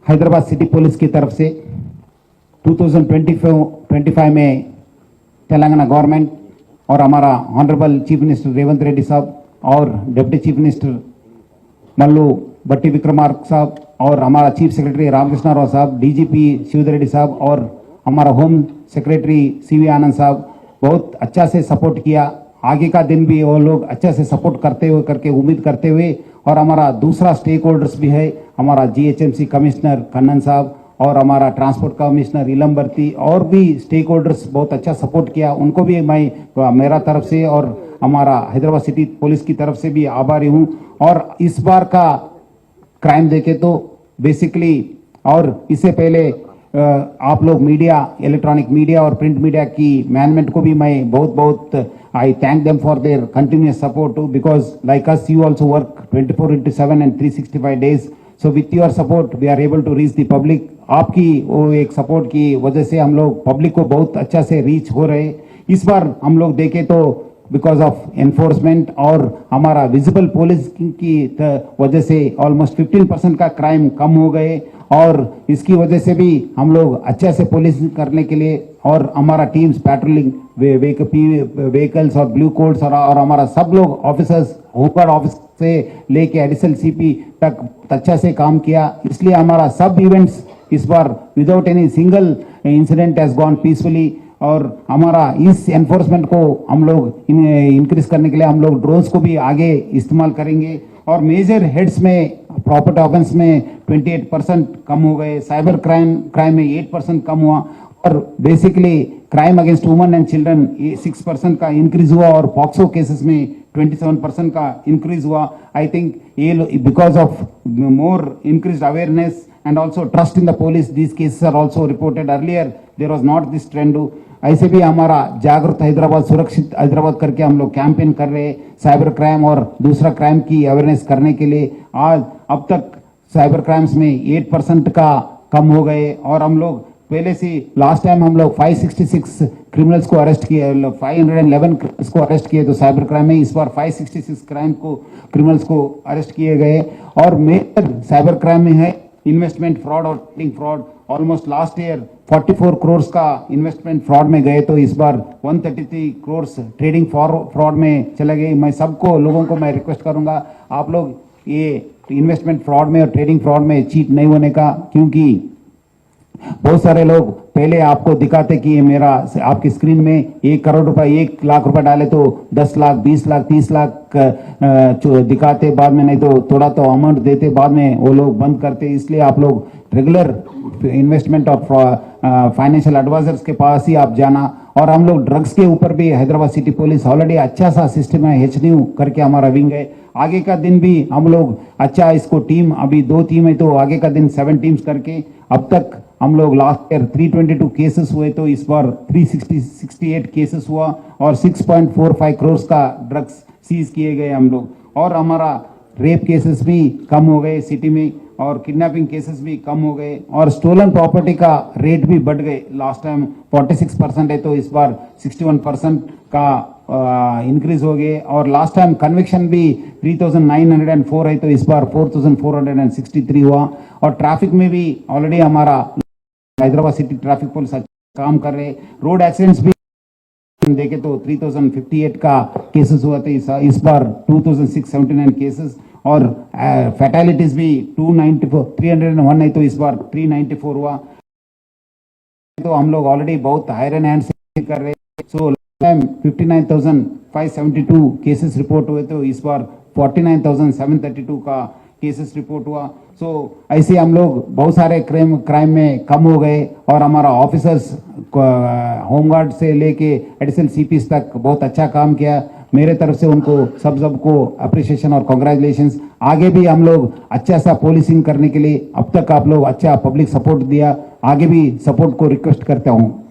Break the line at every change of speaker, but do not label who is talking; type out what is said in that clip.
Hyderabad city police की तरफ से 2025 में तेलंगाना गवर्नमेंट और हमारा honourable chief minister Revanth Reddy साहब और डिप्टी चीफ मिनिस्टर मल्लू भट्टी विक्रमार्क साहब और हमारा चीफ सेक्रेटरी रामकृष्ण राव साहब, डीजीपी शिवधर रेड्डी साहब और हमारा होम सेक्रेटरी सीवी आनंद साहब बहुत अच्छा से सपोर्ट किया। आगे का दिन भी वो लोग अच्छा से सपोर्ट करते हुए करके उम्मीद करते हुए, और हमारा दूसरा स्टेक होल्डर्स भी है, हमारा जीएचएमसी कमिश्नर कन्नन साहब और हमारा ट्रांसपोर्ट कमिश्नर इलमबर्ती और भी स्टेक होल्डर्स बहुत अच्छा सपोर्ट किया। उनको भी मैं मेरा तरफ से और हमारा हैदराबाद सिटी पुलिस की तरफ से भी आभारी हूँ। और इस बार का क्राइम देखे तो बेसिकली, और इससे पहले आप लोग मीडिया, इलेक्ट्रॉनिक मीडिया और प्रिंट मीडिया की मैनेजमेंट को भी मैं बहुत I thank them for their continuous support too, because like us you also work 24/7 and 365 days. So with your support we are able to reach the public. आपकी वो एक support की वजह से हम लोग पब्लिक को बहुत अच्छा से रीच हो रहे। इस बार हम लोग देखें तो बिकॉज ऑफ एनफोर्समेंट और हमारा विजिबल पुलिस की वजह से ऑलमोस्ट 15% का क्राइम कम हो गए, और इसकी वजह से भी हम लोग अच्छा से पुलिस करने के लिए और हमारा टीम्स पैट्रोलिंग व्हीकल्स और ब्लू कोड्स और हमारा सब लोग ऑफिसर्स होकर ऑफिस से लेके एडिशनल सीपी तक अच्छा से काम किया। इसलिए हमारा सब इवेंट्स इस बार without any single incident has gone peacefully. और हमारा इस एनफोर्समेंट को हम लोग इंक्रीज करने के लिए हम लोग ड्रोन्स को भी आगे इस्तेमाल करेंगे। और मेजर हेड्स में प्रॉपर्टी ऑफेंस में 28% कम हो गए, साइबर क्राइम में 8% कम हुआ, और basically crime against women and children 6% का इंक्रीज हुआ, और पॉक्सो केसेस में 27% का इंक्रीज हुआ। आई थिंक ये because of more increase awareness and also trust in the police, these cases are also reported. Earlier there was not this trend. ऐसे भी हमारा जागरूक हैदराबाद, सुरक्षित हैदराबाद करके हम लोग कैंपेन कर रहे हैं साइबर क्राइम और दूसरा क्राइम की अवेयरनेस करने के लिए। आज अब तक साइबर क्राइम्स में 8% का कम हो गए, और हम लोग पहले से लास्ट टाइम हम लोग 566 क्रिमिनल्स को अरेस्ट किए, 511 क्रिमिनल्स को अरेस्ट किए तो साइबर क्राइम में, इस बार 566 क्रिमिनल्स को अरेस्ट किए गए। और मेजर साइबर क्राइम में है इन्वेस्टमेंट फ्रॉड और trading fraud. Almost last year 44 crore का इन्वेस्टमेंट फ्रॉड में गए, तो इस बार 133 करोड़ ट्रेडिंग फ्रॉड में चले गए। मैं सबको लोगों को मैं रिक्वेस्ट करूंगा, आप लोग ये इन्वेस्टमेंट फ्रॉड में और ट्रेडिंग फ्रॉड में चीट नहीं होने का, क्योंकि बहुत सारे लोग पहले आपको दिखाते कि मेरा आपकी स्क्रीन में 1 करोड़ रुपए, 1 लाख रुपए डाले तो 10 लाख, 20 लाख, 30 लाख दिखाते, बाद में नहीं तो थोड़ा तो अमाउंट देते, बाद में वो लोग बंद करते। इसलिए आप लोग regular investment of financial advisors के पास ही आप जाना। और हम लोग ड्रग्स के ऊपर भी हैदराबाद सिटी पुलिस ऑलरेडी अच्छा सा सिस्टम है, HNU करके हमारा विंग है। आगे का दिन भी हम लोग अच्छा इसको टीम, अभी 2 टीम है तो आगे का दिन 7 टीम्स करके, अब तक हम लोग लास्ट ईयर 322 केसेस हुए, तो इस बार 368 केसेस हुआ, और 6.45 करोड़ का ड्रग्स सीज किए गए हम लोग। और हमारा रेप केसेस भी कम हो गए सिटी में, और किडनैपिंग केसेस भी कम हो गए, और स्टोलन प्रॉपर्टी का रेट भी बढ़ गए। लास्ट टाइम 46% है तो इस बार 61% का इंक्रीज हो गए। और लास्ट टाइम कन्विक्शन भी 3904 है तो इस बार 4463 हुआ। और ट्रैफिक में भी ऑलरेडी हमारा हैदराबाद सिटी ट्रैफिक पुलिस काम कर रहे। रोड एक्सीडेंट्स भी देखे तो 3058 का केसेस हुआ थे, इस बार 2679 केसेस, और फैटेलिटीज भी 301 है तो इस बार 394 हुआ। तो हम लोग ऑलरेडी बहुत हायर एंड हैंड से कर रहे। सो टाइम 59,572 केसेस रिपोर्ट हुए, तो इस बार 49,732 का केसेस रिपोर्ट हुआ। सो ऐसे हम लोग बहुत सारे क्राइम में कम हो गए, और हमारा ऑफिसर्स होमगार्ड से लेके एडिशनल सीपीस तक बहुत अच्छा काम किया। मेरे तरफ से उनको सबको अप्रिशिएशन और कॉन्ग्रेचुलेशंस। आगे भी हम लोग अच्छा सा पोलिसिंग करने के लिए, अब तक आप लोग अच्छा पब्लिक सपोर्ट दिया, आगे भी सपोर्ट को रिक्वेस्ट करता हूँ।